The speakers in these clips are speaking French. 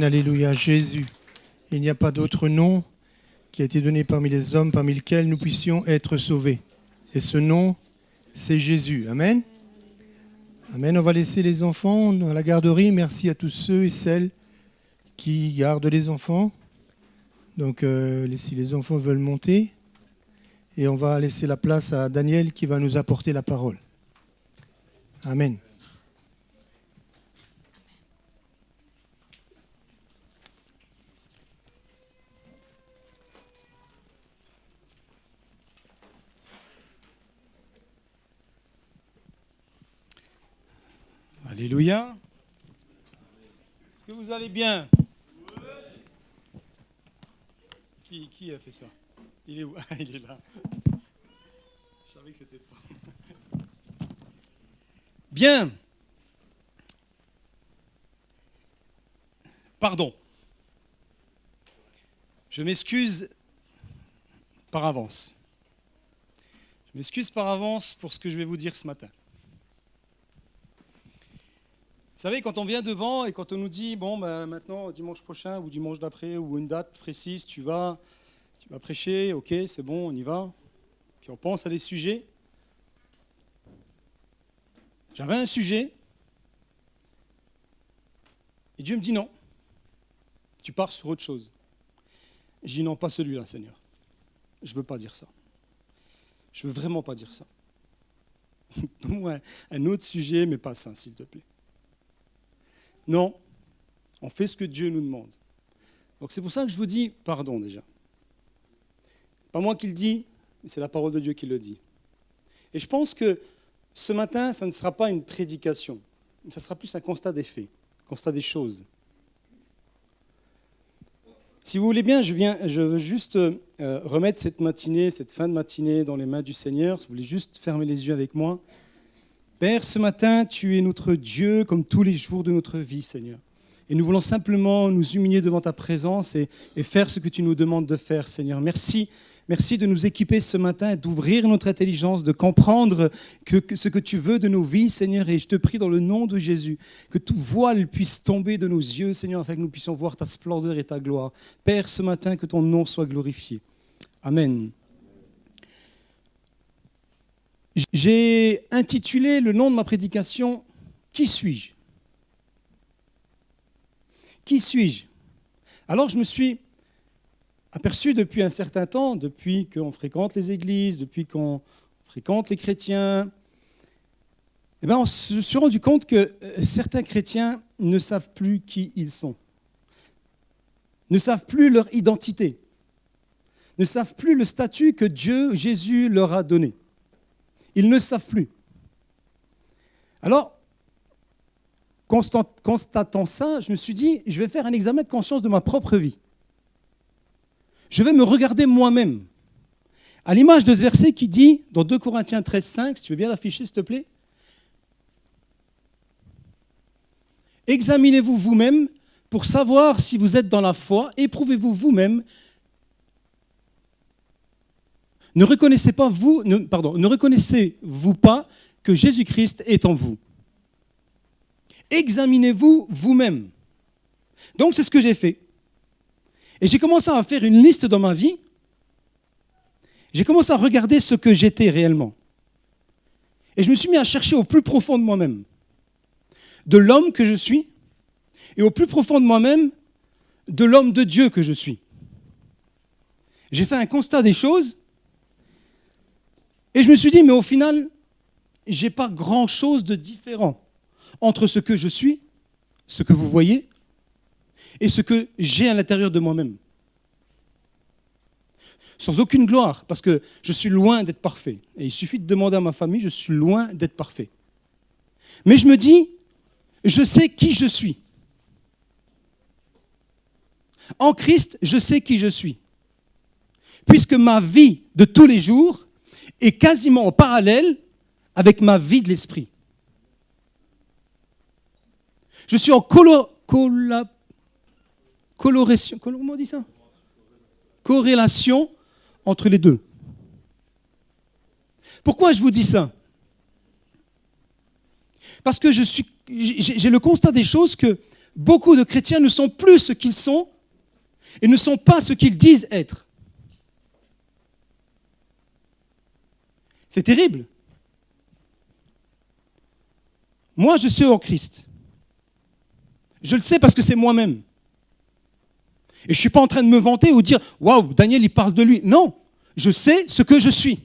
Amen, alléluia, Jésus. Il n'y a pas d'autre nom qui a été donné parmi les hommes, parmi lesquels nous puissions être sauvés. Et ce nom, c'est Jésus. Amen. Amen. On va laisser les enfants à la garderie. Merci à tous ceux et celles qui gardent les enfants. Donc, si les enfants veulent monter, et on va laisser la place à Daniel qui va nous apporter la parole. Amen. Alléluia. Est-ce que vous allez bien? Qui a fait ça? Il est où? Il est là. Je savais que c'était toi. Bien. Pardon. Je m'excuse par avance. Je m'excuse par avance pour ce que je vais vous dire ce matin. Vous savez, quand on vient devant et quand on nous dit, bon, ben, maintenant, dimanche prochain ou dimanche d'après ou une date précise, tu vas prêcher, ok, c'est bon, on y va. Puis on pense à des sujets. J'avais un sujet et Dieu me dit non, tu pars sur autre chose. Je dis non, pas celui-là, Seigneur. Je ne veux pas dire ça. Je ne veux vraiment pas dire ça. Donne-moi un autre sujet, mais pas ça, s'il te plaît. Non, on fait ce que Dieu nous demande. Donc c'est pour ça que je vous dis pardon déjà. Pas moi qui le dis, mais c'est la parole de Dieu qui le dit. Et je pense que ce matin, ça ne sera pas une prédication, ça sera plus un constat des faits, un constat des choses. Si vous voulez bien, je veux juste remettre cette matinée, cette fin de matinée dans les mains du Seigneur. Vous voulez juste fermer les yeux avec moi. Père, ce matin, tu es notre Dieu comme tous les jours de notre vie, Seigneur. Et nous voulons simplement nous humilier devant ta présence et faire ce que tu nous demandes de faire, Seigneur. Merci de nous équiper ce matin, d'ouvrir notre intelligence, de comprendre ce que tu veux de nos vies, Seigneur. Et je te prie dans le nom de Jésus, que tout voile puisse tomber de nos yeux, Seigneur, afin que nous puissions voir ta splendeur et ta gloire. Père, ce matin, que ton nom soit glorifié. Amen. J'ai intitulé le nom de ma prédication « Qui suis-je » ? Qui suis-je ? Alors je me suis aperçu depuis un certain temps, depuis qu'on fréquente les églises, depuis qu'on fréquente les chrétiens, on se suis rendu compte que certains chrétiens ne savent plus qui ils sont, ne savent plus leur identité, ne savent plus le statut que Dieu, Jésus, leur a donné. Ils ne savent plus. Alors, constatant ça, je me suis dit, je vais faire un examen de conscience de ma propre vie. Je vais me regarder moi-même. À l'image de ce verset qui dit, dans 2 Corinthiens 13,5, si tu veux bien l'afficher, s'il te plaît. Examinez-vous vous-même pour savoir si vous êtes dans la foi. Éprouvez-vous vous-même. Ne reconnaissez-vous pas que Jésus-Christ est en vous? Examinez-vous vous-même. Donc c'est ce que j'ai fait. Et j'ai commencé à faire une liste dans ma vie. J'ai commencé à regarder ce que j'étais réellement. Et je me suis mis à chercher au plus profond de moi-même, de l'homme que je suis, et au plus profond de moi-même, de l'homme de Dieu que je suis. J'ai fait un constat des choses. Et je me suis dit, mais au final, je n'ai pas grand-chose de différent entre ce que je suis, ce que vous voyez, et ce que j'ai à l'intérieur de moi-même. Sans aucune gloire, parce que je suis loin d'être parfait. Et il suffit de demander à ma famille, je suis loin d'être parfait. Mais je me dis, je sais qui je suis. En Christ, je sais qui je suis. Puisque ma vie de tous les jours est quasiment en parallèle avec ma vie de l'esprit. Je suis en corrélation entre les deux. Pourquoi je vous dis ça ? Parce que j'ai le constat des choses que beaucoup de chrétiens ne sont plus ce qu'ils sont et ne sont pas ce qu'ils disent être. C'est terrible. Moi, je suis en Christ. Je le sais parce que c'est moi-même. Et je ne suis pas en train de me vanter ou dire « Waouh, Daniel, il parle de lui ». Non, je sais ce que je suis.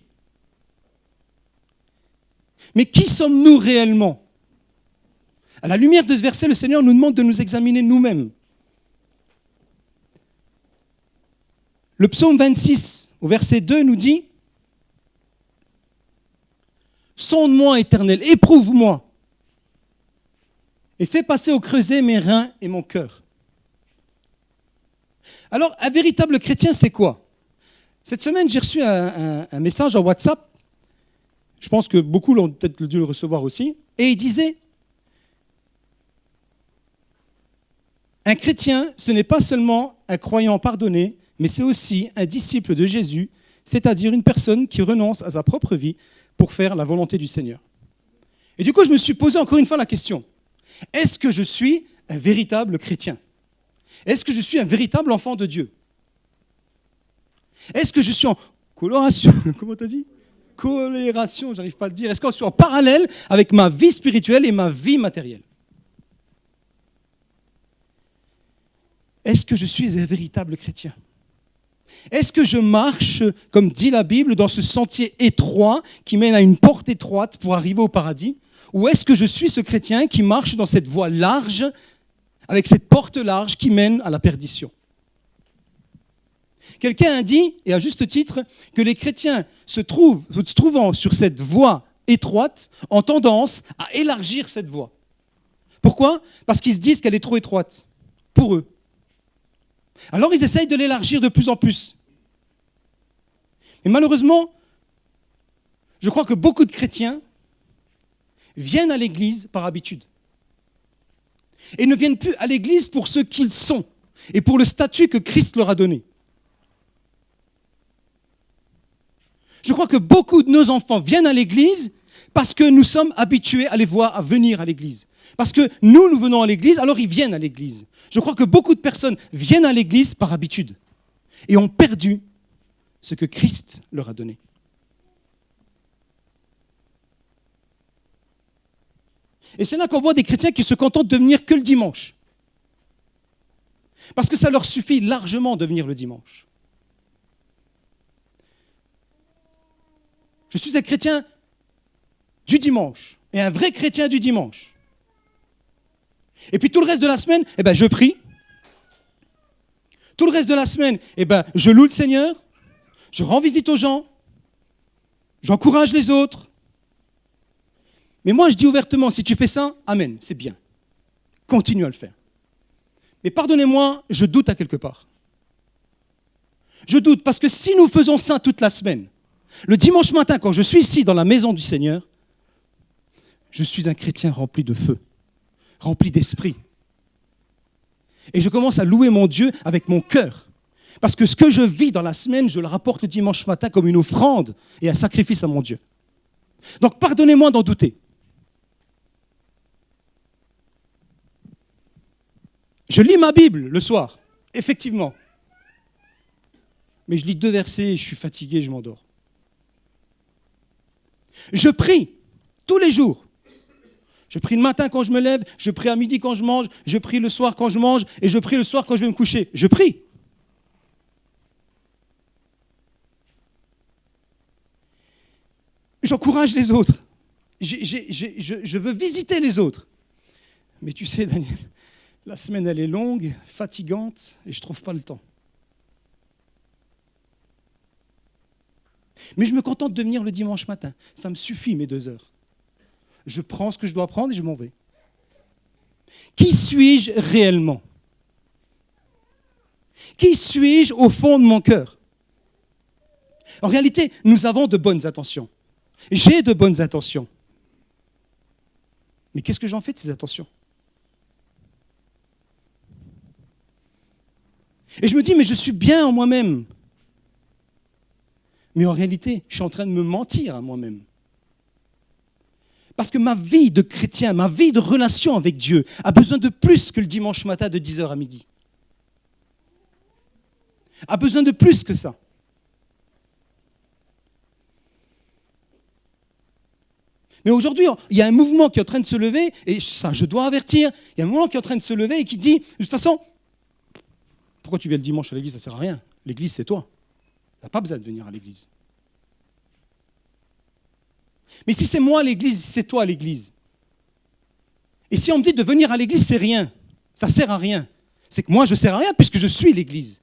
Mais qui sommes-nous réellement ? À la lumière de ce verset, le Seigneur nous demande de nous examiner nous-mêmes. Le psaume 26, au verset 2, nous dit « Sonde-moi, Éternel, éprouve-moi, et fais passer au creuset mes reins et mon cœur. » Alors, un véritable chrétien, c'est quoi ? Cette semaine, j'ai reçu un message en WhatsApp. Je pense que beaucoup l'ont peut-être dû le recevoir aussi. Et il disait, un chrétien, ce n'est pas seulement un croyant pardonné, mais c'est aussi un disciple de Jésus, c'est-à-dire une personne qui renonce à sa propre vie pour faire la volonté du Seigneur. Et du coup, je me suis posé encore une fois la question, est-ce que je suis un véritable chrétien ? Est-ce que je suis un véritable enfant de Dieu ? Est-ce que je suis en coloration ? Comment tu as dit ? Colération, j'arrive pas à le dire. Est-ce que je suis en parallèle avec ma vie spirituelle et ma vie matérielle ? Est-ce que je suis un véritable chrétien ? Est-ce que je marche, comme dit la Bible, dans ce sentier étroit qui mène à une porte étroite pour arriver au paradis ? Ou est-ce que je suis ce chrétien qui marche dans cette voie large, avec cette porte large qui mène à la perdition ? Quelqu'un a dit, et à juste titre, que les chrétiens se trouvant sur cette voie étroite ont tendance à élargir cette voie. Pourquoi ? Parce qu'ils se disent qu'elle est trop étroite pour eux. Alors ils essayent de l'élargir de plus en plus. Et malheureusement, je crois que beaucoup de chrétiens viennent à l'église par habitude. Et ne viennent plus à l'église pour ce qu'ils sont et pour le statut que Christ leur a donné. Je crois que beaucoup de nos enfants viennent à l'église parce que nous sommes habitués à les voir à venir à l'église. Parce que nous venons à l'église, alors ils viennent à l'église. Je crois que beaucoup de personnes viennent à l'église par habitude et ont perdu ce que Christ leur a donné. Et c'est là qu'on voit des chrétiens qui se contentent de venir que le dimanche. Parce que ça leur suffit largement de venir le dimanche. Je suis un chrétien du dimanche et un vrai chrétien du dimanche. Et puis tout le reste de la semaine, je prie. Tout le reste de la semaine, je loue le Seigneur, je rends visite aux gens, j'encourage les autres. Mais moi, je dis ouvertement, si tu fais ça, amen, c'est bien. Continue à le faire. Mais pardonnez-moi, je doute à quelque part. Je doute parce que si nous faisons ça toute la semaine, le dimanche matin, quand je suis ici dans la maison du Seigneur, je suis un chrétien rempli de feu, rempli d'esprit. Et je commence à louer mon Dieu avec mon cœur. Parce que ce que je vis dans la semaine, je le rapporte le dimanche matin comme une offrande et un sacrifice à mon Dieu. Donc pardonnez-moi d'en douter. Je lis ma Bible le soir, effectivement. Mais je lis 2 versets et je suis fatigué, je m'endors. Je prie tous les jours. Je prie le matin quand je me lève, je prie à midi quand je mange, je prie le soir quand je mange et je prie le soir quand je vais me coucher. Je prie. J'encourage les autres. Je veux visiter les autres. Mais tu sais, Daniel, la semaine elle est longue, fatigante et je ne trouve pas le temps. Mais je me contente de venir le dimanche matin. Ça me suffit, mes 2 heures. Je prends ce que je dois prendre et je m'en vais. Qui suis-je réellement ? Qui suis-je au fond de mon cœur ? En réalité, nous avons de bonnes intentions. J'ai de bonnes intentions. Mais qu'est-ce que j'en fais de ces intentions ? Et je me dis, mais je suis bien en moi-même. Mais en réalité, je suis en train de me mentir à moi-même. Parce que ma vie de chrétien, ma vie de relation avec Dieu a besoin de plus que le dimanche matin de 10h à midi. A besoin de plus que ça. Mais aujourd'hui, il y a un mouvement qui est en train de se lever, et ça, je dois avertir, il y a un mouvement qui est en train de se lever et qui dit, de toute façon, pourquoi tu viens le dimanche à l'église, ça ne sert à rien. L'église, c'est toi. Tu n'as pas besoin de venir à l'église. Mais si c'est moi l'église, c'est toi l'église. Et si on me dit de venir à l'église, c'est rien. Ça ne sert à rien. C'est que moi, je ne sers à rien puisque je suis l'église.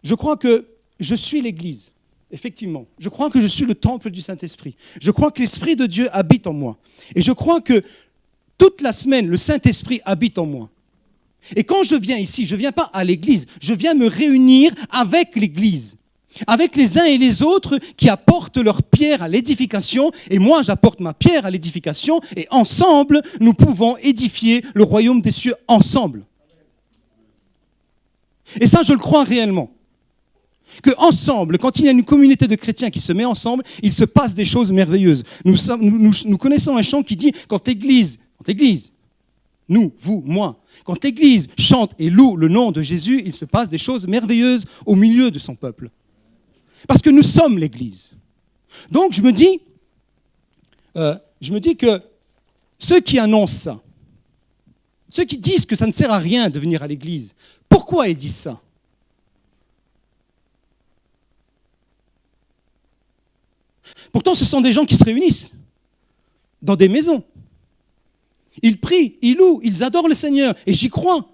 Je crois que je suis l'église, effectivement. Je crois que je suis le temple du Saint-Esprit. Je crois que l'Esprit de Dieu habite en moi. Et je crois que toute la semaine, le Saint-Esprit habite en moi. Et quand je viens ici, je ne viens pas à l'église, je viens me réunir avec l'église, avec les uns et les autres qui apportent leur pierre à l'édification, et moi j'apporte ma pierre à l'édification, et ensemble, nous pouvons édifier le royaume des cieux ensemble. Et ça, je le crois réellement. Qu'ensemble, quand il y a une communauté de chrétiens qui se met ensemble, il se passe des choses merveilleuses. Nous connaissons un chant qui dit, quand l'Église, nous, vous, moi, quand l'Église chante et loue le nom de Jésus, il se passe des choses merveilleuses au milieu de son peuple. Parce que nous sommes l'Église. Donc je me dis que ceux qui annoncent ça, ceux qui disent que ça ne sert à rien de venir à l'Église, pourquoi ils disent ça ? Pourtant, ce sont des gens qui se réunissent dans des maisons. Ils prient, ils louent, ils adorent le Seigneur, et j'y crois.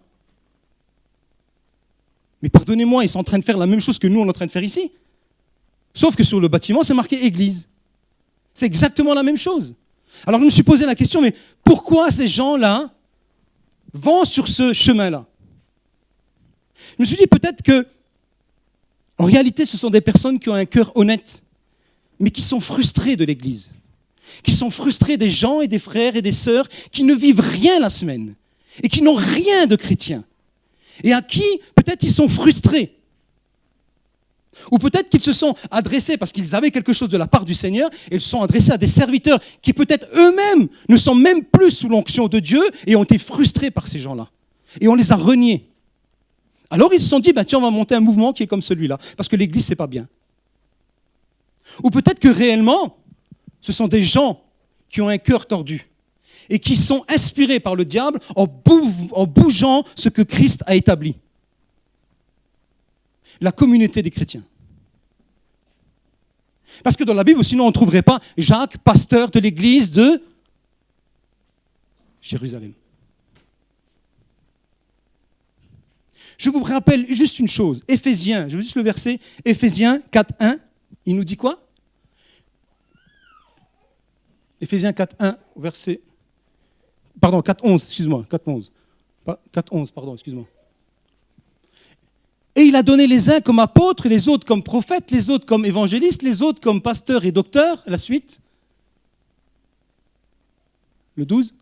Mais pardonnez-moi, ils sont en train de faire la même chose que nous, on est en train de faire ici. Sauf que sur le bâtiment, c'est marqué Église. C'est exactement la même chose. Alors je me suis posé la question, mais pourquoi ces gens-là vont sur ce chemin-là ? Je me suis dit peut-être que, en réalité, ce sont des personnes qui ont un cœur honnête, mais qui sont frustrés de l'Église, qui sont frustrés des gens et des frères et des sœurs qui ne vivent rien la semaine et qui n'ont rien de chrétien et à qui peut-être ils sont frustrés. Ou peut-être qu'ils se sont adressés parce qu'ils avaient quelque chose de la part du Seigneur et ils se sont adressés à des serviteurs qui peut-être eux-mêmes ne sont même plus sous l'onction de Dieu et ont été frustrés par ces gens-là. Et on les a reniés. Alors ils se sont dit, tiens, on va monter un mouvement qui est comme celui-là parce que l'Église, c'est pas bien. Ou peut-être que réellement, ce sont des gens qui ont un cœur tordu et qui sont inspirés par le diable en bougeant ce que Christ a établi. La communauté des chrétiens. Parce que dans la Bible, sinon on ne trouverait pas Jacques, pasteur de l'église de Jérusalem. Je vous rappelle juste une chose, Éphésiens, je veux juste le verset, Éphésiens 4.1, il nous dit quoi ? Éphésiens 4.1, verset... Pardon, 4.11, excuse-moi, 4.11. 4.11, pardon, excuse-moi. Et il a donné les uns comme apôtres, les autres comme prophètes, les autres comme évangélistes, les autres comme pasteurs et docteurs. La suite. Le 12.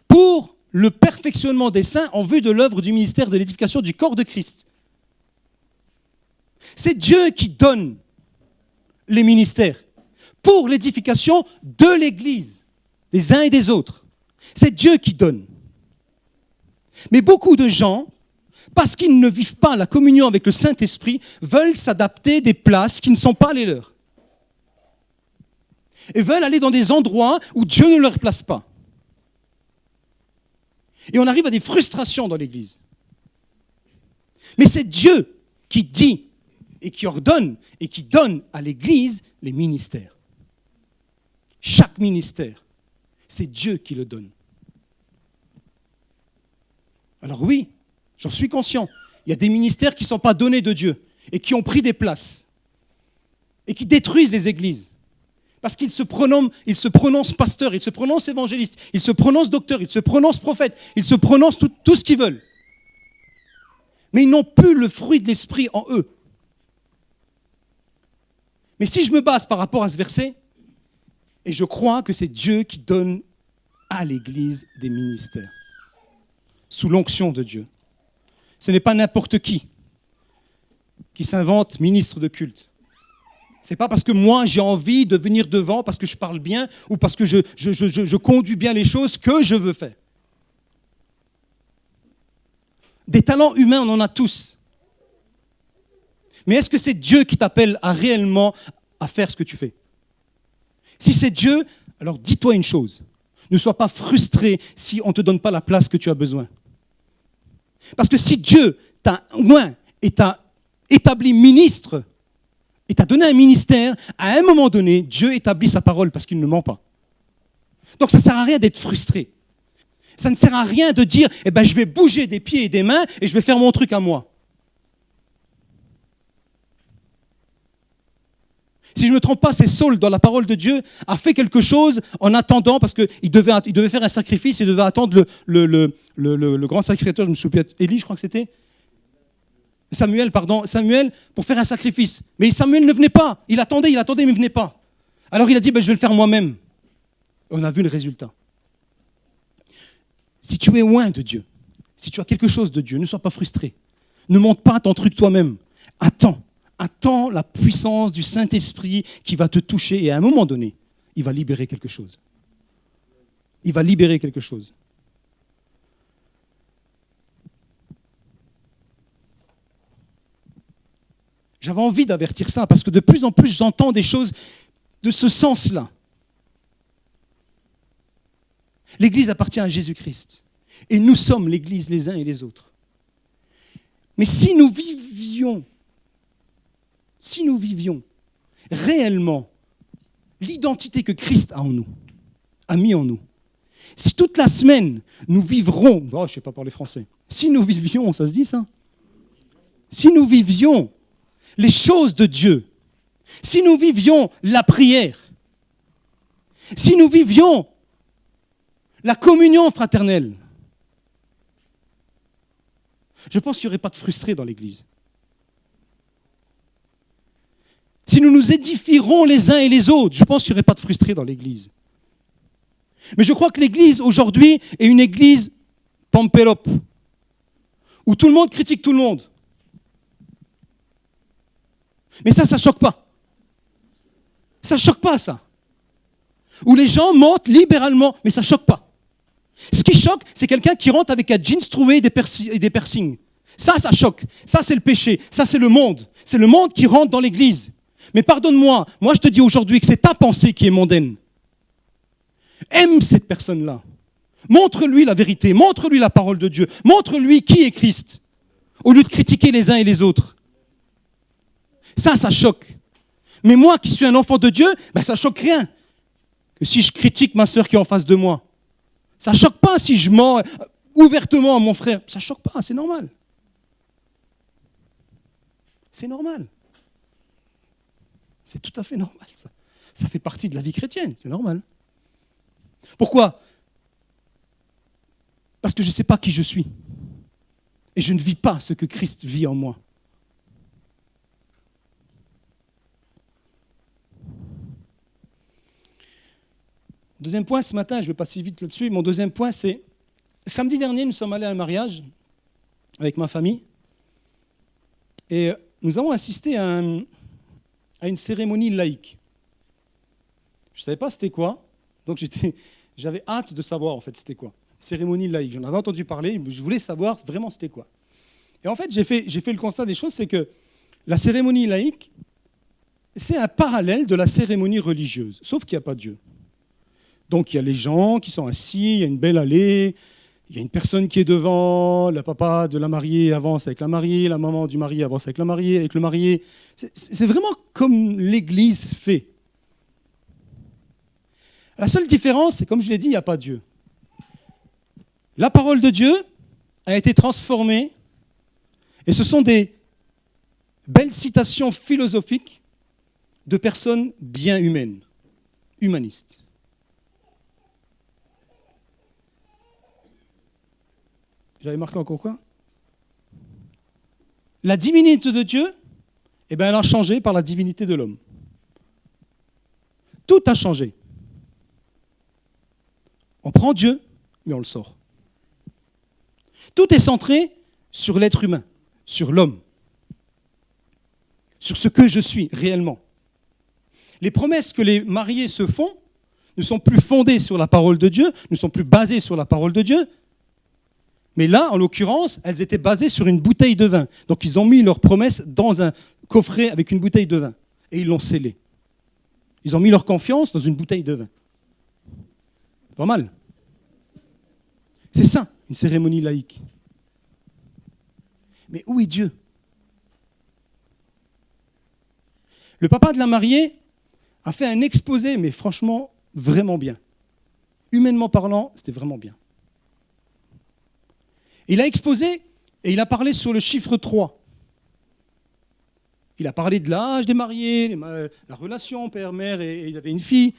Pour le perfectionnement des saints en vue de l'œuvre du ministère de l'édification du corps de Christ. C'est Dieu qui donne les ministères pour l'édification de l'Église, des uns et des autres. C'est Dieu qui donne. Mais beaucoup de gens, parce qu'ils ne vivent pas la communion avec le Saint-Esprit, veulent s'adapter des places qui ne sont pas les leurs. Et veulent aller dans des endroits où Dieu ne leur place pas. Et on arrive à des frustrations dans l'Église. Mais c'est Dieu qui dit et qui ordonne et qui donne à l'Église les ministères. Chaque ministère, c'est Dieu qui le donne. Alors oui, j'en suis conscient. Il y a des ministères qui ne sont pas donnés de Dieu et qui ont pris des places et qui détruisent les églises. Parce qu'ils se prononcent pasteurs, ils se prononcent évangélistes, ils se prononcent docteurs, ils se prononcent prophètes, ils se prononcent tout ce qu'ils veulent. Mais ils n'ont plus le fruit de l'esprit en eux. Mais si je me base par rapport à ce verset, et je crois que c'est Dieu qui donne à l'Église des ministères, sous l'onction de Dieu. Ce n'est pas n'importe qui s'invente ministre de culte. C'est pas parce que moi j'ai envie de venir devant, parce que je parle bien ou parce que je conduis bien les choses que je veux faire. Des talents humains, on en a tous. Mais est-ce que c'est Dieu qui t'appelle réellement à faire ce que tu fais? Si c'est Dieu, alors dis-toi une chose. Ne sois pas frustré si on ne te donne pas la place que tu as besoin. Parce que si Dieu t'a oint et t'a établi ministre, et t'a donné un ministère, à un moment donné, Dieu établit sa parole parce qu'il ne ment pas. Donc ça ne sert à rien d'être frustré. Ça ne sert à rien de dire, je vais bouger des pieds et des mains et je vais faire mon truc à moi. Si je ne me trompe pas, c'est Saul, dans la parole de Dieu, a fait quelque chose en attendant, parce qu'il devait faire un sacrifice, il devait attendre le grand sacrificateur, je me souviens, Élie, je crois que c'était Samuel, pour faire un sacrifice. Mais Samuel ne venait pas. Il attendait, mais il ne venait pas. Alors il a dit, je vais le faire moi-même. On a vu le résultat. Si tu es loin de Dieu, si tu as quelque chose de Dieu, ne sois pas frustré. Ne monte pas ton truc toi-même. Attends la puissance du Saint-Esprit qui va te toucher et à un moment donné, il va libérer quelque chose. Il va libérer quelque chose. J'avais envie d'avertir ça parce que de plus en plus, j'entends des choses de ce sens-là. L'Église appartient à Jésus-Christ. Et nous sommes l'Église les uns et les autres. Mais si nous vivions réellement l'identité que Christ a mis en nous, si toute la semaine nous vivrons, je ne sais pas parler français, si nous vivions, ça se dit ça? Si nous vivions les choses de Dieu, si nous vivions la prière, si nous vivions la communion fraternelle, je pense qu'il n'y aurait pas de frustrés dans l'Église. Si nous nous édifierons les uns et les autres, je pense qu'il n'y aurait pas de frustrés dans l'Église. Mais je crois que l'Église aujourd'hui est une Église pampélope, où tout le monde critique tout le monde. Mais ça ne choque pas. Ça ne choque pas, ça. Où les gens mentent libéralement, mais ça ne choque pas. Ce qui choque, c'est quelqu'un qui rentre avec un jeans troué et des piercings. Ça choque. Ça, c'est le péché. Ça, c'est le monde. C'est le monde qui rentre dans l'Église. Mais pardonne-moi, moi je te dis aujourd'hui que c'est ta pensée qui est mondaine. Aime cette personne-là. Montre-lui la vérité. Montre-lui la parole de Dieu. Montre-lui qui est Christ. Au lieu de critiquer les uns et les autres. Ça choque. Mais moi qui suis un enfant de Dieu, ça ne choque rien. Que si je critique ma sœur qui est en face de moi, ça ne choque pas si je mens ouvertement à mon frère. Ça ne choque pas, c'est normal. C'est normal. C'est tout à fait normal, ça. Ça fait partie de la vie chrétienne, c'est normal. Pourquoi? Parce que je ne sais pas qui je suis. Et je ne vis pas ce que Christ vit en moi. Deuxième point, ce matin, je ne vais pas si vite là-dessus, mon deuxième point, c'est, samedi dernier, nous sommes allés à un mariage avec ma famille, et nous avons assisté à une cérémonie laïque. Je ne savais pas c'était quoi, donc j'avais hâte de savoir en fait c'était quoi. Cérémonie laïque, j'en avais entendu parler, je voulais savoir vraiment c'était quoi. Et en fait, j'ai fait le constat des choses, c'est que la cérémonie laïque, c'est un parallèle de la cérémonie religieuse, sauf qu'il n'y a pas Dieu. Donc il y a les gens qui sont assis, il y a une belle allée, il y a une personne qui est devant, le papa de la mariée avance avec la mariée, la maman du marié avance avec la mariée, avec le marié. C'est vraiment comme l'Église fait. La seule différence, c'est comme je l'ai dit, il n'y a pas Dieu. La parole de Dieu a été transformée, et ce sont des belles citations philosophiques de personnes bien humaines, humanistes. J'avais marqué encore quoi? La divinité de Dieu, elle a changé par la divinité de l'homme. Tout a changé. On prend Dieu, mais on le sort. Tout est centré sur l'être humain, sur l'homme, sur ce que je suis réellement. Les promesses que les mariés se font ne sont plus fondées sur la parole de Dieu, ne sont plus basées sur la parole de Dieu. Mais là, en l'occurrence, elles étaient basées sur une bouteille de vin. Donc ils ont mis leurs promesses dans un coffret avec une bouteille de vin. Et ils l'ont scellé. Ils ont mis leur confiance dans une bouteille de vin. Pas mal. C'est ça, une cérémonie laïque. Mais où est Dieu? Le papa de la mariée a fait un exposé, mais franchement, vraiment bien. Humainement parlant, c'était vraiment bien. Il a exposé et il a parlé sur le chiffre 3. Il a parlé de l'âge des mariés, la relation père-mère et il avait une fille.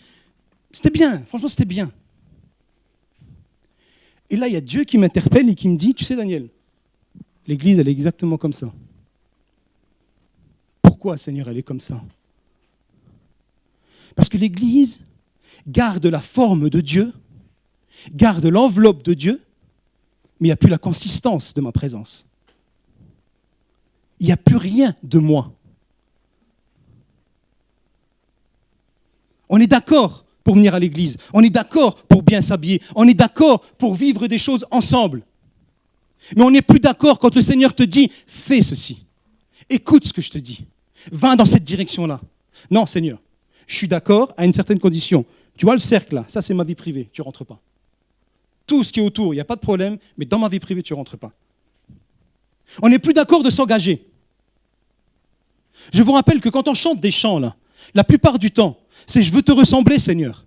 C'était bien, franchement c'était bien. Et là, il y a Dieu qui m'interpelle et qui me dit, tu sais Daniel, l'Église, elle est exactement comme ça. Pourquoi, Seigneur, elle est comme ça? Parce que l'Église garde la forme de Dieu, garde l'enveloppe de Dieu, mais il n'y a plus la consistance de ma présence. Il n'y a plus rien de moi. On est d'accord pour venir à l'église, on est d'accord pour bien s'habiller, on est d'accord pour vivre des choses ensemble. Mais on n'est plus d'accord quand le Seigneur te dit « fais ceci, écoute ce que je te dis, va dans cette direction-là ». Non, Seigneur, je suis d'accord à une certaine condition. Tu vois le cercle là, ça c'est ma vie privée, tu ne rentres pas. Tout ce qui est autour, il n'y a pas de problème, mais dans ma vie privée, tu ne rentres pas. On n'est plus d'accord de s'engager. Je vous rappelle que quand on chante des chants, là, la plupart du temps, c'est « je veux te ressembler, Seigneur ».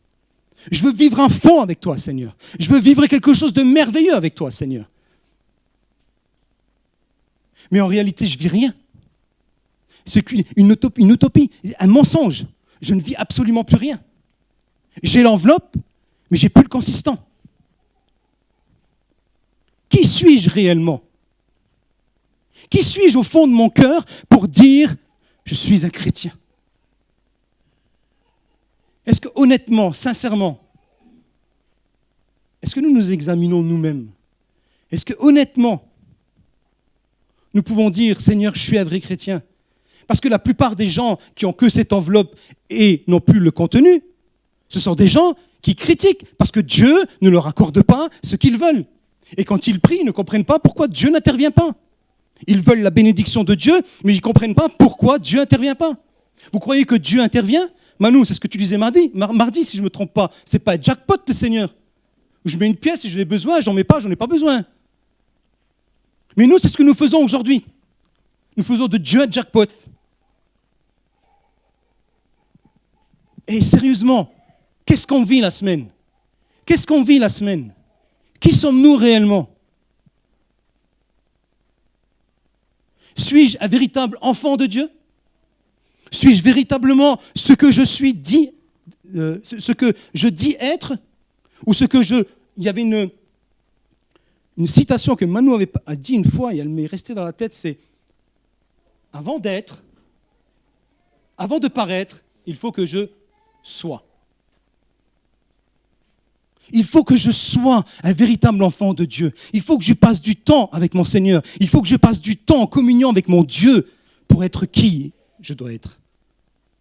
Je veux vivre un fond avec toi, Seigneur. Je veux vivre quelque chose de merveilleux avec toi, Seigneur. Mais en réalité, je ne vis rien. C'est une utopie, un mensonge. Je ne vis absolument plus rien. J'ai l'enveloppe, mais je n'ai plus le consistant. Qui suis-je réellement? Qui suis-je au fond de mon cœur pour dire « je suis un chrétien » ? Est-ce que honnêtement, sincèrement, est-ce que nous nous examinons nous-mêmes? Est-ce que honnêtement, nous pouvons dire « Seigneur, je suis un vrai chrétien » ? Parce que la plupart des gens qui ont que cette enveloppe et n'ont plus le contenu, ce sont des gens qui critiquent parce que Dieu ne leur accorde pas ce qu'ils veulent. Et quand ils prient, ils ne comprennent pas pourquoi Dieu n'intervient pas. Ils veulent la bénédiction de Dieu, mais ils ne comprennent pas pourquoi Dieu n'intervient pas. Vous croyez que Dieu intervient? Manu, c'est ce que tu disais mardi, si je ne me trompe pas. Ce n'est pas un jackpot, le Seigneur. Je mets une pièce et je l'ai besoin, j'en mets pas, j'en ai pas besoin. Mais nous, c'est ce que nous faisons aujourd'hui. Nous faisons de Dieu un jackpot. Et sérieusement, qu'est-ce qu'on vit la semaine? Qu'est-ce qu'on vit la semaine? Qui sommes-nous réellement? Suis-je un véritable enfant de Dieu? Suis-je véritablement ce que je suis dit, ce que je dis être? Ou ce que je... Il y avait une citation que Manu a dit une fois, et elle m'est restée dans la tête, c'est « Avant d'être, avant de paraître, il faut que je sois. » Il faut que je sois un véritable enfant de Dieu. Il faut que je passe du temps avec mon Seigneur. Il faut que je passe du temps en communion avec mon Dieu pour être qui je dois être.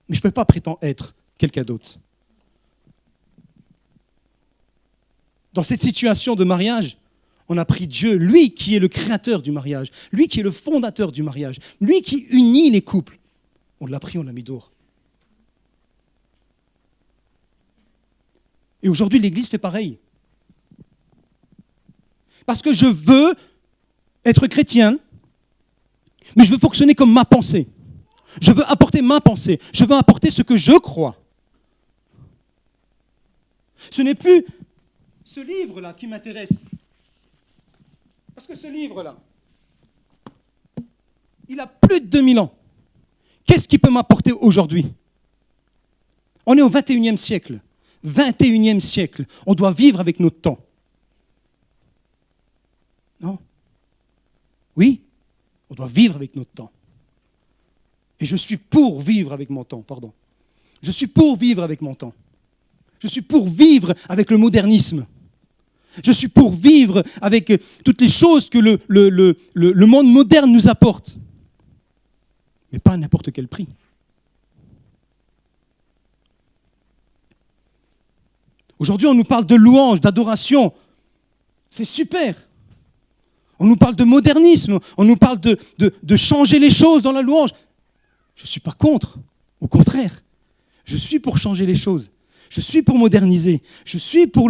Mais je ne peux pas prétendre être quelqu'un d'autre. Dans cette situation de mariage, on a pris Dieu, lui qui est le créateur du mariage, lui qui est le fondateur du mariage, lui qui unit les couples. On l'a pris, on l'a mis dehors. Et aujourd'hui, l'Église fait pareil. Parce que je veux être chrétien, mais je veux fonctionner comme ma pensée. Je veux apporter ma pensée. Je veux apporter ce que je crois. Ce n'est plus ce livre-là qui m'intéresse. Parce que ce livre-là, il a plus de 2000 ans. Qu'est-ce qu'il peut m'apporter aujourd'hui? On est au 21e siècle. 21e siècle. On doit vivre avec notre temps. Non? Oui, on doit vivre avec notre temps. Et je suis pour vivre avec mon temps, pardon. Je suis pour vivre avec mon temps. Je suis pour vivre avec le modernisme. Je suis pour vivre avec toutes les choses que le monde moderne nous apporte. Mais pas à n'importe quel prix. Aujourd'hui, on nous parle de louange, d'adoration. C'est super. On nous parle de modernisme, on nous parle de changer les choses dans la louange. Je ne suis pas contre, au contraire. Je suis pour changer les choses. Je suis pour moderniser. Je suis pour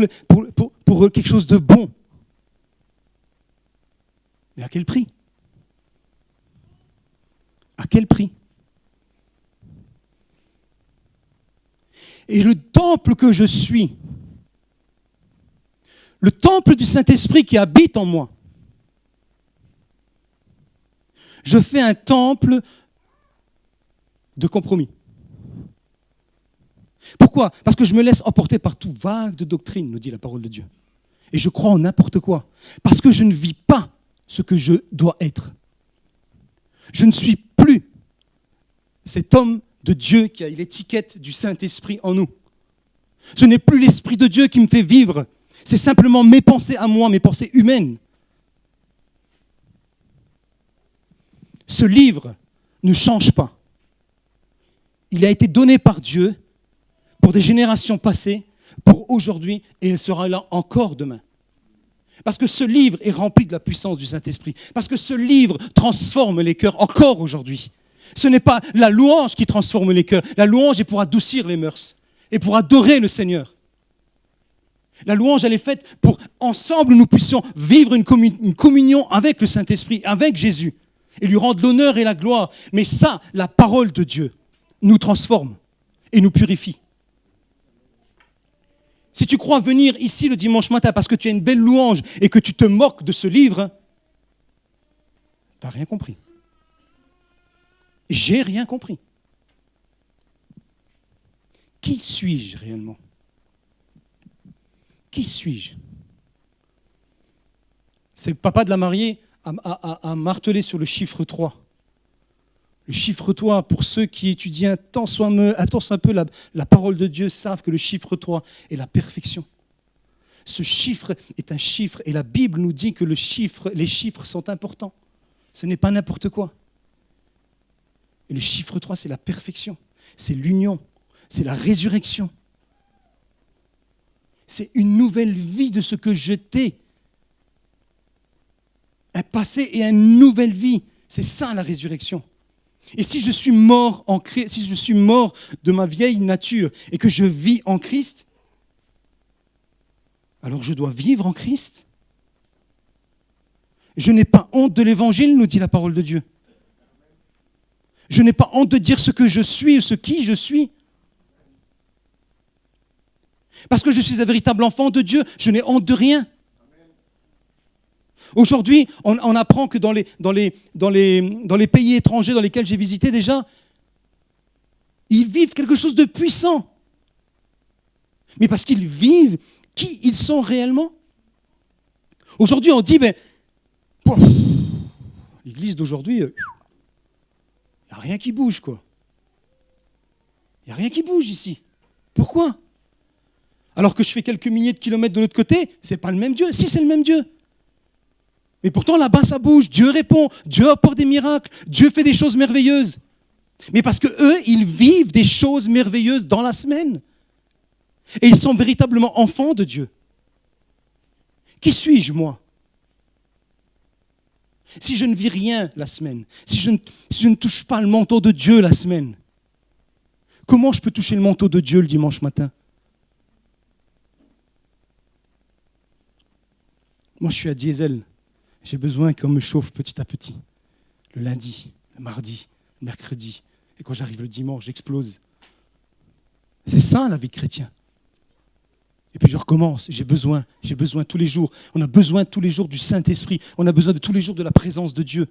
quelque chose de bon. Mais à quel prix? À quel prix? Et le temple que je suis, le temple du Saint-Esprit qui habite en moi, je fais un temple de compromis. Pourquoi? Parce que je me laisse emporter par tout vague de doctrine, nous dit la parole de Dieu. Et je crois en n'importe quoi. Parce que je ne vis pas ce que je dois être. Je ne suis plus cet homme de Dieu qui a l'étiquette du Saint-Esprit en nous. Ce n'est plus l'Esprit de Dieu qui me fait vivre. C'est simplement mes pensées à moi, mes pensées humaines. Ce livre ne change pas. Il a été donné par Dieu pour des générations passées, pour aujourd'hui, et il sera là encore demain. Parce que ce livre est rempli de la puissance du Saint-Esprit. Parce que ce livre transforme les cœurs encore aujourd'hui. Ce n'est pas la louange qui transforme les cœurs. La louange est pour adoucir les mœurs et pour adorer le Seigneur. La louange, elle est faite pour, ensemble, nous puissions vivre une communion avec le Saint-Esprit, avec Jésus, et lui rendre l'honneur et la gloire. Mais ça, la parole de Dieu nous transforme et nous purifie. Si tu crois venir ici le dimanche matin parce que tu as une belle louange et que tu te moques de ce livre, tu n'as rien compris. J'ai rien compris. Qui suis-je réellement? Qui suis-je? C'est le papa de la mariée à marteler sur le chiffre 3. Le chiffre 3, pour ceux qui étudient tant soit peu la parole de Dieu, savent que le chiffre 3 est la perfection. Ce chiffre est un chiffre, et la Bible nous dit que les chiffres sont importants. Ce n'est pas n'importe quoi. Et le chiffre 3, c'est la perfection, c'est l'union, c'est la résurrection. C'est une nouvelle vie de ce que j'étais. Un passé et une nouvelle vie. C'est ça la résurrection. Et si je suis mort en Christ, si je suis mort de ma vieille nature et que je vis en Christ, alors je dois vivre en Christ. Je n'ai pas honte de l'évangile, nous dit la parole de Dieu. Je n'ai pas honte de dire ce que je suis, ce qui je suis. Parce que je suis un véritable enfant de Dieu, je n'ai honte de rien. Aujourd'hui, on apprend que dans les pays étrangers dans lesquels j'ai visité déjà, ils vivent quelque chose de puissant. Mais parce qu'ils vivent qui ils sont réellement. Aujourd'hui, on dit, l'église d'aujourd'hui, il n'y a rien qui bouge, quoi. Il n'y a rien qui bouge ici. Pourquoi? Alors que je fais quelques milliers de kilomètres de l'autre côté, ce n'est pas le même Dieu. Si, c'est le même Dieu. Mais pourtant, là-bas, ça bouge. Dieu répond. Dieu apporte des miracles. Dieu fait des choses merveilleuses. Mais parce qu'eux, ils vivent des choses merveilleuses dans la semaine. Et ils sont véritablement enfants de Dieu. Qui suis-je, moi? Si je ne vis rien la semaine, si je ne touche pas le manteau de Dieu la semaine, comment je peux toucher le manteau de Dieu le dimanche matin? Moi, je suis à Diesel. J'ai besoin qu'on me chauffe petit à petit. Le lundi, le mardi, le mercredi. Et quand j'arrive le dimanche, j'explose. C'est ça, la vie de chrétien. Et puis je recommence. J'ai besoin tous les jours. On a besoin tous les jours du Saint-Esprit. On a besoin de tous les jours de la présence de Dieu.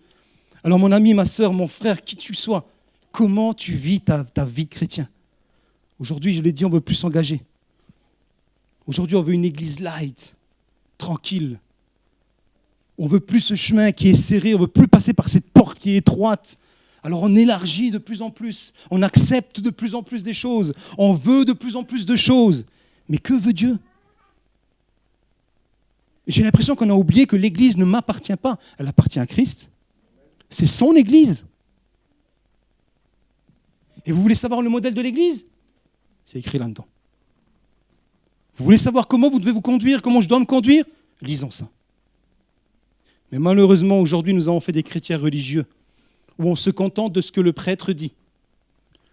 Alors mon ami, ma sœur, mon frère, qui tu sois, comment tu vis ta vie de chrétien? Aujourd'hui, je l'ai dit, on ne veut plus s'engager. Aujourd'hui, on veut une église light, tranquille. On ne veut plus ce chemin qui est serré, on ne veut plus passer par cette porte qui est étroite. Alors on élargit de plus en plus, on accepte de plus en plus des choses, on veut de plus en plus de choses. Mais que veut Dieu? J'ai l'impression qu'on a oublié que l'église ne m'appartient pas, elle appartient à Christ. C'est son église. Et vous voulez savoir le modèle de l'église? C'est écrit là-dedans. Vous voulez savoir comment vous devez vous conduire, comment je dois me conduire? Lisons ça. Mais malheureusement, aujourd'hui, nous avons fait des chrétiens religieux où on se contente de ce que le prêtre dit,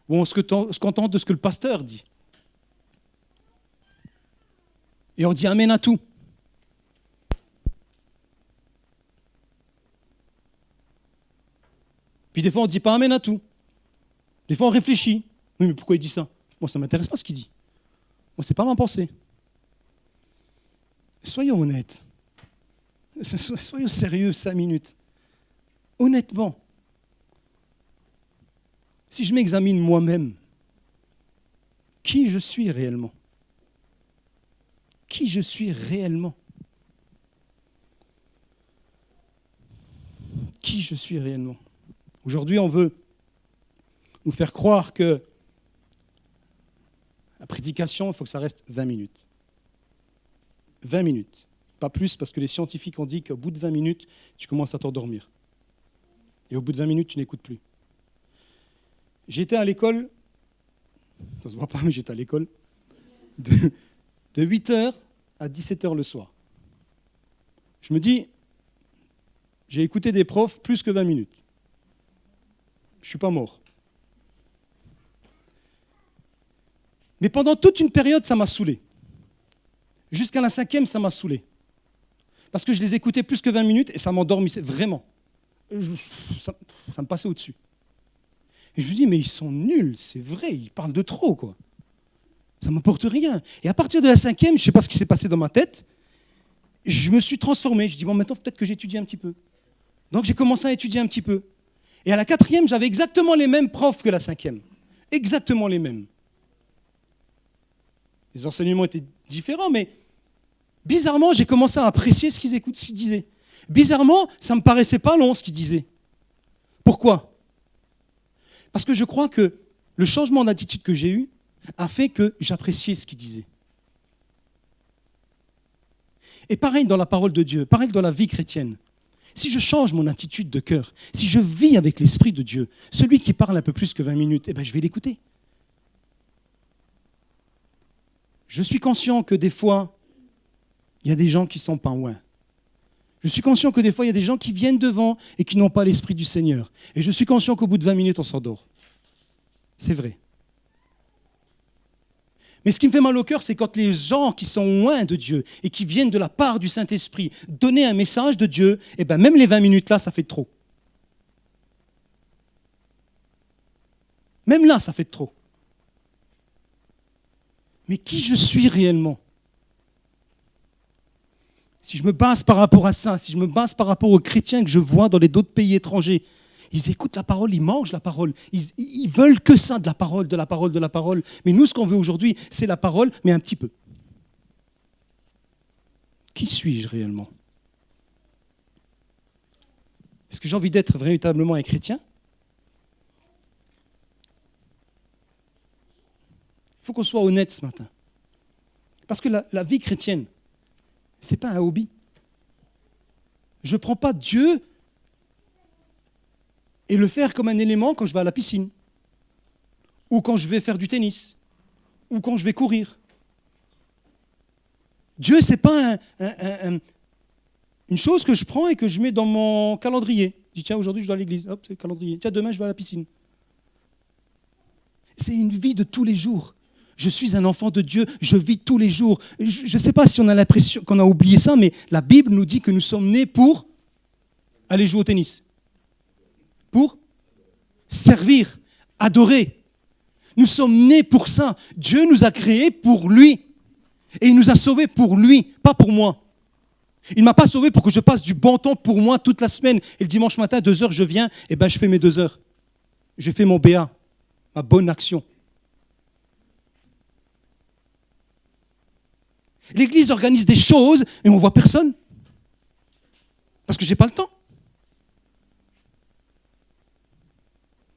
où on se contente de ce que le pasteur dit. Et on dit amen à tout. Puis des fois, on ne dit pas amen à tout. Des fois, on réfléchit. Oui, mais pourquoi il dit ça? Moi, ça ne m'intéresse pas ce qu'il dit. Moi, ce n'est pas ma pensée. Soyons honnêtes. Soyons sérieux 5 minutes. Honnêtement, si je m'examine moi-même, qui je suis réellement? Qui je suis réellement? Qui je suis réellement? Aujourd'hui, on veut nous faire croire que la prédication, il faut que ça reste 20 minutes. 20 minutes. Pas plus, parce que les scientifiques ont dit qu'au bout de 20 minutes, tu commences à t'endormir. Et au bout de 20 minutes, tu n'écoutes plus. J'étais à l'école, ça ne se voit pas, mais j'étais à l'école, de 8h à 17h le soir. Je me dis, j'ai écouté des profs plus que 20 minutes. Je ne suis pas mort. Mais pendant toute une période, ça m'a saoulé. Jusqu'à la 5e, ça m'a saoulé. Parce que je les écoutais plus que 20 minutes et ça m'endormissait, vraiment. Ça me passait au-dessus. Et je me dis, mais ils sont nuls, c'est vrai, ils parlent de trop, quoi. Ça ne m'apporte rien. Et à partir de la 5e, je ne sais pas ce qui s'est passé dans ma tête, je me suis transformé. Je dis, bon, maintenant, peut-être que j'étudie un petit peu. Donc, j'ai commencé à étudier un petit peu. Et à la 4e, j'avais exactement les mêmes profs que la 5e. Exactement les mêmes. Les enseignements étaient différents, mais bizarrement, j'ai commencé à apprécier ce qu'ils disaient. Bizarrement, ça ne me paraissait pas long ce qu'ils disaient. Pourquoi? Parce que je crois que le changement d'attitude que j'ai eu a fait que j'appréciais ce qu'ils disaient. Et pareil dans la parole de Dieu, pareil dans la vie chrétienne. Si je change mon attitude de cœur, si je vis avec l'Esprit de Dieu, celui qui parle un peu plus que 20 minutes, je vais l'écouter. Je suis conscient que des fois, il y a des gens qui ne sont pas loin. Je suis conscient que des fois, il y a des gens qui viennent devant et qui n'ont pas l'Esprit du Seigneur. Et je suis conscient qu'au bout de 20 minutes, on s'endort. C'est vrai. Mais ce qui me fait mal au cœur, c'est quand les gens qui sont loin de Dieu et qui viennent de la part du Saint-Esprit donner un message de Dieu, même les 20 minutes là, ça fait trop. Même là, ça fait trop. Mais qui je suis réellement? Si je me base par rapport à ça, si je me base par rapport aux chrétiens que je vois dans les d'autres pays étrangers, ils écoutent la parole, ils mangent la parole, ils veulent que ça, de la parole, de la parole, de la parole. Mais nous, ce qu'on veut aujourd'hui, c'est la parole, mais un petit peu. Qui suis-je réellement? Est-ce que j'ai envie d'être véritablement un chrétien? Il faut qu'on soit honnête ce matin. Parce que la vie chrétienne, ce n'est pas un hobby. Je ne prends pas Dieu et le faire comme un élément quand je vais à la piscine, ou quand je vais faire du tennis, ou quand je vais courir. Dieu, ce n'est pas une chose que je prends et que je mets dans mon calendrier. Je dis, tiens, aujourd'hui je dois à l'église, hop, c'est le calendrier. Tiens, demain je vais à la piscine. C'est une vie de tous les jours. Je suis un enfant de Dieu, je vis tous les jours. Je ne sais pas si on a l'impression qu'on a oublié ça, mais la Bible nous dit que nous sommes nés pour aller jouer au tennis. Pour servir, adorer. Nous sommes nés pour ça. Dieu nous a créés pour lui. Et il nous a sauvés pour lui, pas pour moi. Il ne m'a pas sauvé pour que je passe du bon temps pour moi toute la semaine. Et le dimanche matin, 2 heures, je viens, je fais mes 2 heures. Je fais mon BA, ma bonne action. L'Église organise des choses et on ne voit personne. Parce que je n'ai pas le temps.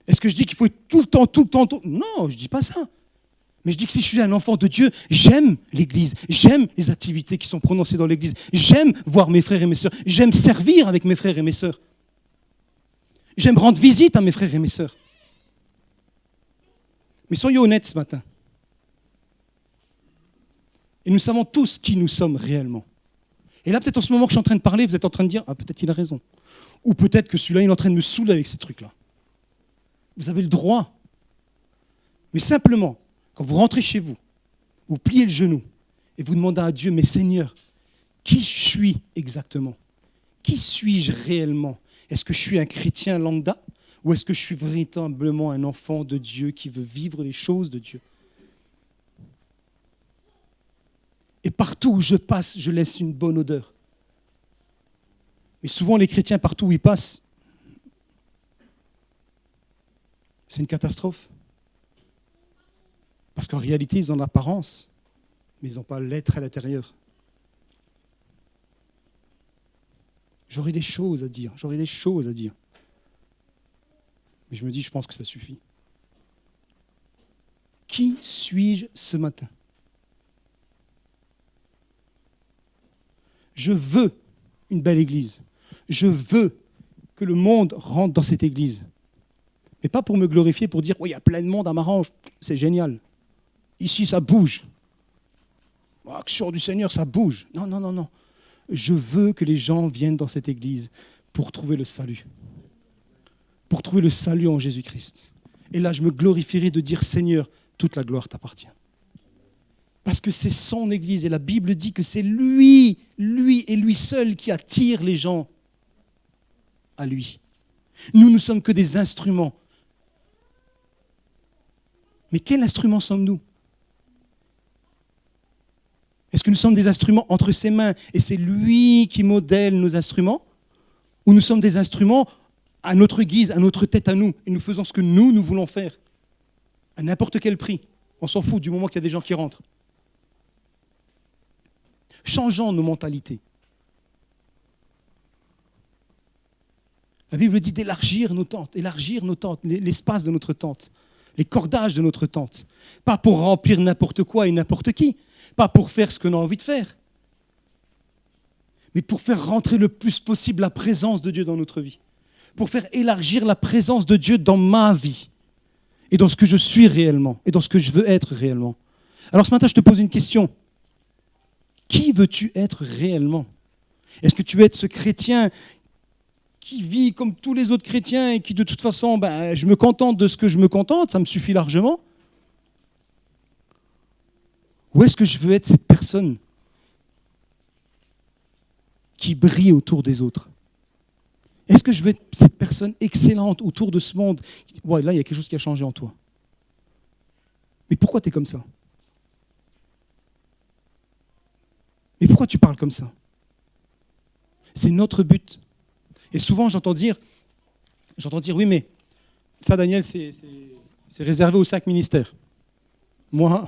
Est-ce que je dis qu'il faut être tout le temps? Non, je ne dis pas ça. Mais je dis que si je suis un enfant de Dieu, j'aime l'Église, j'aime les activités qui sont prononcées dans l'Église, j'aime voir mes frères et mes sœurs, j'aime servir avec mes frères et mes sœurs. J'aime rendre visite à mes frères et mes sœurs. Mais soyons honnêtes ce matin. Et nous savons tous qui nous sommes réellement. Et là, peut-être en ce moment que je suis en train de parler, vous êtes en train de dire « Ah, peut-être qu'il a raison ». Ou peut-être que celui-là, il est en train de me saouler avec ces trucs-là. Vous avez le droit. Mais simplement, quand vous rentrez chez vous, vous pliez le genou et vous demandez à Dieu « Mais Seigneur, qui je suis exactement ? Qui suis-je réellement ? Est-ce que je suis un chrétien lambda ou est-ce que je suis véritablement un enfant de Dieu qui veut vivre les choses de Dieu ? Et partout où je passe, je laisse une bonne odeur. Mais souvent, les chrétiens, partout où ils passent, c'est une catastrophe. Parce qu'en réalité, ils ont l'apparence, mais ils n'ont pas l'être à l'intérieur. J'aurais des choses à dire, Mais je me dis, je pense que ça suffit. Qui suis-je ce matin ? Je veux une belle église. Je veux que le monde rentre dans cette église. Mais pas pour me glorifier, pour dire « Oui, il y a plein de monde à Marange, c'est génial. Ici, ça bouge. Action du Seigneur, ça bouge. » Non. Je veux que les gens viennent dans cette église pour trouver le salut. Pour trouver le salut en Jésus-Christ. Et là, je me glorifierai de dire « Seigneur, toute la gloire t'appartient. » Parce que c'est son église. Et la Bible dit que c'est lui et lui seul qui attire les gens à lui. Nous ne sommes que des instruments. Mais quel instrument sommes-nous ? Est-ce que nous sommes des instruments entre ses mains et c'est lui qui modèle nos instruments ? Ou nous sommes des instruments à notre guise, à notre tête à nous, et nous faisons ce que nous voulons faire, à n'importe quel prix. On s'en fout du moment qu'il y a des gens qui rentrent. Changeons nos mentalités. La Bible dit d'élargir nos tentes, l'espace de notre tente, les cordages de notre tente. Pas pour remplir n'importe quoi et n'importe qui, pas pour faire ce qu'on a envie de faire, mais pour faire rentrer le plus possible la présence de Dieu dans notre vie, pour faire élargir la présence de Dieu dans ma vie, et dans ce que je suis réellement, et dans ce que je veux être réellement. Alors ce matin, je te pose une question. Qui veux-tu être réellement ? Est-ce que tu veux être ce chrétien qui vit comme tous les autres chrétiens et qui de toute façon, je me contente de ce que je me contente, ça me suffit largement ? Ou est-ce que je veux être cette personne qui brille autour des autres ? Est-ce que je veux être cette personne excellente autour de ce monde ? Ouais, là, il y a quelque chose qui a changé en toi. Mais pourquoi tu es comme ça ? Mais pourquoi tu parles comme ça ? C'est notre but. Et souvent, j'entends dire, oui, mais ça, Daniel, c'est réservé aux 5 ministères. Moi,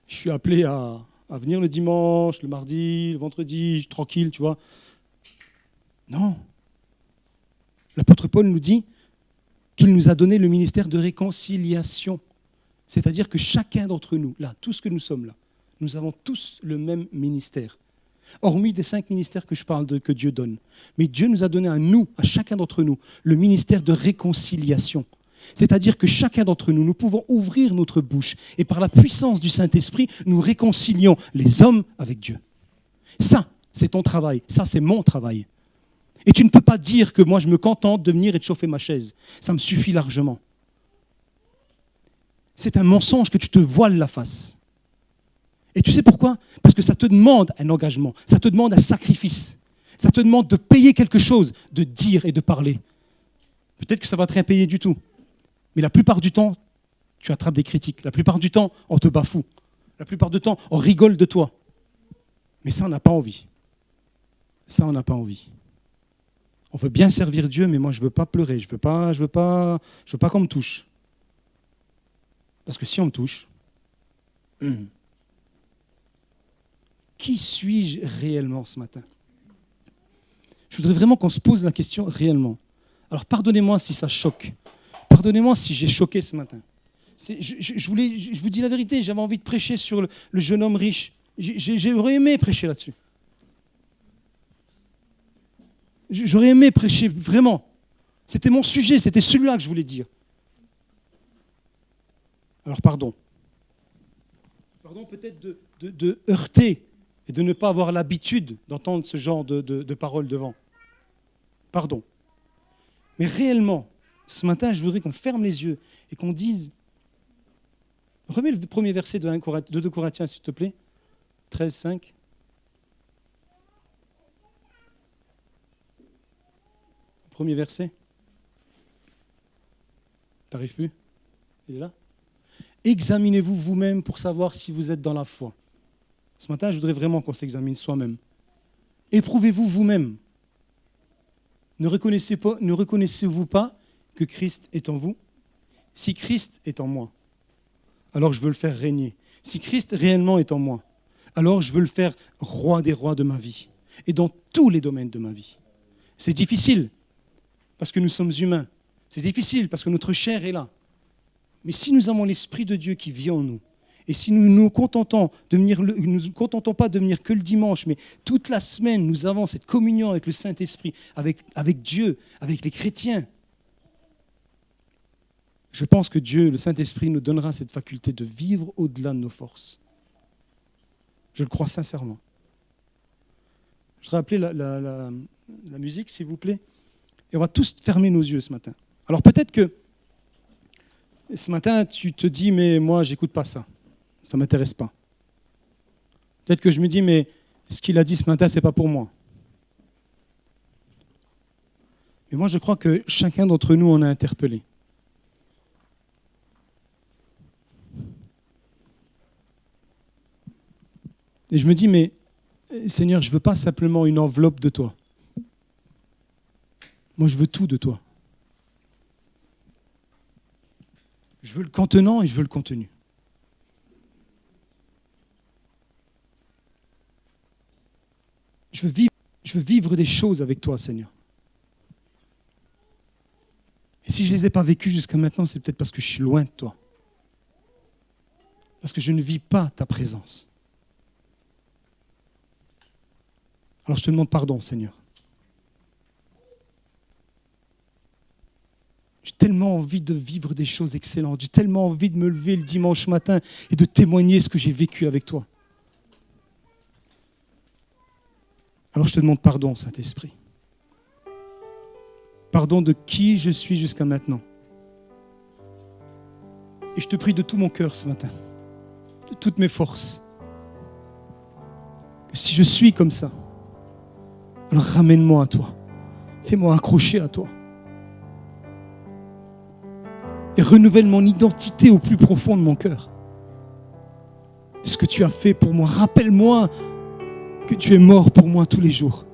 je suis appelé à venir le dimanche, le mardi, le vendredi, tranquille, tu vois. Non. L'apôtre Paul nous dit qu'il nous a donné le ministère de réconciliation. C'est-à-dire que chacun d'entre nous, là, tous que nous sommes là, nous avons tous le même ministère. Hormis des 5 ministères que je parle que Dieu donne. Mais Dieu nous a donné à nous, à chacun d'entre nous, le ministère de réconciliation. C'est-à-dire que chacun d'entre nous, nous pouvons ouvrir notre bouche et par la puissance du Saint-Esprit, nous réconcilions les hommes avec Dieu. Ça, c'est ton travail. Ça, c'est mon travail. Et tu ne peux pas dire que moi, je me contente de venir et de chauffer ma chaise. Ça me suffit largement. C'est un mensonge que tu te voiles la face. Et tu sais pourquoi ? Parce que ça te demande un engagement, ça te demande un sacrifice, ça te demande de payer quelque chose, de dire et de parler. Peut-être que ça va te rien payer du tout, mais la plupart du temps, tu attrapes des critiques. La plupart du temps, on te bafoue. La plupart du temps, on rigole de toi. Mais ça, on n'a pas envie. Ça, on n'a pas envie. On veut bien servir Dieu, mais moi, je ne veux pas pleurer, je veux pas qu'on me touche. Parce que si on me touche, qui suis-je réellement ce matin ? Je voudrais vraiment qu'on se pose la question réellement. Alors pardonnez-moi si ça choque. Pardonnez-moi si j'ai choqué ce matin. Je vous dis la vérité, j'avais envie de prêcher sur le jeune homme riche. J'aurais aimé prêcher là-dessus. J'aurais aimé prêcher, vraiment. C'était mon sujet, c'était celui-là que je voulais dire. Alors pardon. Pardon peut-être de heurter et de ne pas avoir l'habitude d'entendre ce genre de paroles devant. Pardon. Mais réellement, ce matin, je voudrais qu'on ferme les yeux et qu'on dise... Remets le premier verset de 2 Corinthiens, s'il te plaît. 13, 5. Premier verset. T'arrives plus? Il est là? Examinez-vous vous-même pour savoir si vous êtes dans la foi. Ce matin, je voudrais vraiment qu'on s'examine soi-même. Éprouvez-vous vous-même. Ne reconnaissez-vous pas que Christ est en vous? Si Christ est en moi, alors je veux le faire régner. Si Christ réellement est en moi, alors je veux le faire roi des rois de ma vie et dans tous les domaines de ma vie. C'est difficile parce que nous sommes humains. C'est difficile parce que notre chair est là. Mais si nous avons l'Esprit de Dieu qui vit en nous, et si nous nous contentons pas de venir que le dimanche, mais toute la semaine, nous avons cette communion avec le Saint-Esprit, avec Dieu, avec les chrétiens, je pense que Dieu, le Saint-Esprit, nous donnera cette faculté de vivre au-delà de nos forces. Je le crois sincèrement. Je voudrais appeler la musique, s'il vous plaît. Et on va tous fermer nos yeux ce matin. Alors peut-être que ce matin, tu te dis, mais moi, j'écoute pas ça. Ça ne m'intéresse pas. Peut-être que je me dis, mais ce qu'il a dit ce matin, ce n'est pas pour moi. Mais moi, je crois que chacun d'entre nous en a interpellé. Et je me dis, mais Seigneur, je ne veux pas simplement une enveloppe de toi. Moi, je veux tout de toi. Je veux le contenant et je veux le contenu. Je veux vivre des choses avec toi, Seigneur. Et si je ne les ai pas vécues jusqu'à maintenant, c'est peut-être parce que je suis loin de toi. Parce que je ne vis pas ta présence. Alors je te demande pardon, Seigneur. J'ai tellement envie de vivre des choses excellentes. J'ai tellement envie de me lever le dimanche matin et de témoigner ce que j'ai vécu avec toi. Alors je te demande pardon, Saint-Esprit. Pardon de qui je suis jusqu'à maintenant. Et je te prie de tout mon cœur ce matin, de toutes mes forces, que si je suis comme ça, alors ramène-moi à toi. Fais-moi accrocher à toi. Et renouvelle mon identité au plus profond de mon cœur. Ce que tu as fait pour moi. Rappelle-moi que tu es mort pour moi tous les jours.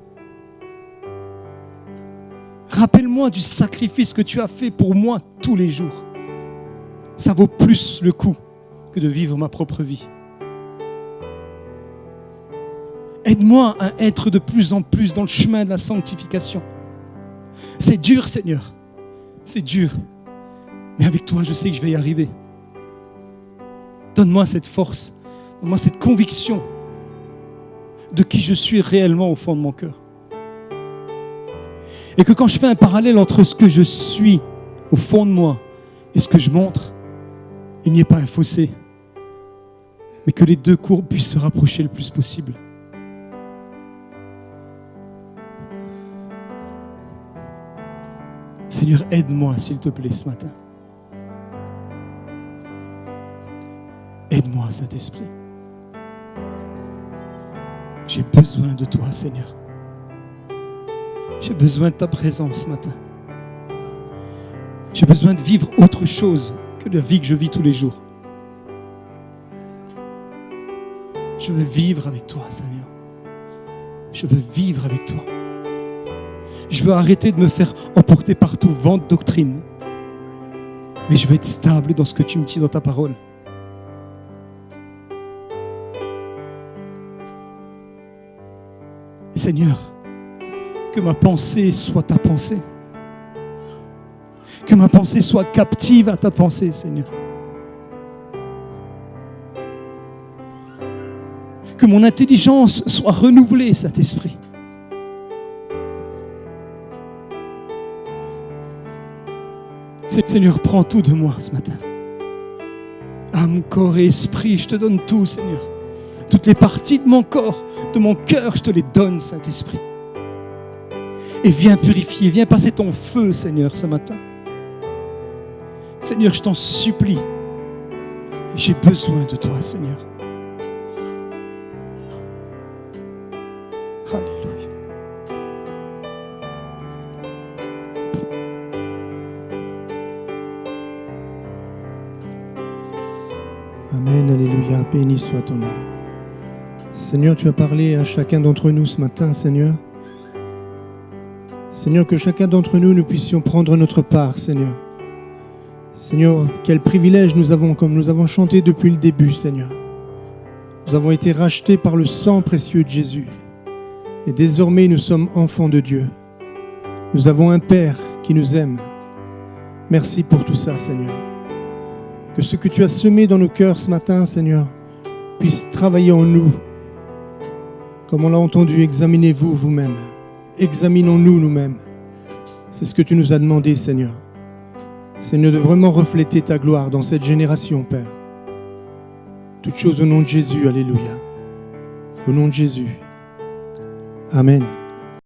Rappelle-moi du sacrifice que tu as fait pour moi tous les jours. Ça vaut plus le coup que de vivre ma propre vie. Aide-moi à être de plus en plus dans le chemin de la sanctification. C'est dur, Seigneur. C'est dur. Mais avec toi, je sais que je vais y arriver. Donne-moi cette force. Donne-moi cette conviction de qui je suis réellement au fond de mon cœur. Et que quand je fais un parallèle entre ce que je suis au fond de moi et ce que je montre, il n'y ait pas un fossé, mais que les deux courbes puissent se rapprocher le plus possible. Seigneur, aide-moi, s'il te plaît, ce matin. Aide-moi, Saint-Esprit. J'ai besoin de toi, Seigneur. J'ai besoin de ta présence ce matin. J'ai besoin de vivre autre chose que la vie que je vis tous les jours. Je veux vivre avec toi, Seigneur. Je veux vivre avec toi. Je veux arrêter de me faire emporter par tout vent de doctrine. Mais je veux être stable dans ce que tu me dis dans ta parole. Seigneur, que ma pensée soit ta pensée. Que ma pensée soit captive à ta pensée, Seigneur. Que mon intelligence soit renouvelée, Saint-Esprit. Seigneur, prends tout de moi ce matin. Âme, corps et esprit, je te donne tout, Seigneur. Toutes les parties de mon corps, de mon cœur, je te les donne, Saint-Esprit. Et viens purifier, viens passer ton feu, Seigneur, ce matin. Seigneur, je t'en supplie. J'ai besoin de toi, Seigneur. Alléluia. Amen, alléluia, béni soit ton nom. Seigneur, tu as parlé à chacun d'entre nous ce matin, Seigneur. Seigneur, que chacun d'entre nous, nous puissions prendre notre part, Seigneur. Seigneur, quel privilège nous avons, comme nous avons chanté depuis le début, Seigneur. Nous avons été rachetés par le sang précieux de Jésus. Et désormais, nous sommes enfants de Dieu. Nous avons un Père qui nous aime. Merci pour tout ça, Seigneur. Que ce que tu as semé dans nos cœurs ce matin, Seigneur, puisse travailler en nous. Comme on l'a entendu, examinez-vous vous-même. Examinons-nous nous-mêmes. C'est ce que tu nous as demandé, Seigneur. Seigneur, de vraiment refléter ta gloire dans cette génération, Père. Toutes choses au nom de Jésus, alléluia. Au nom de Jésus. Amen.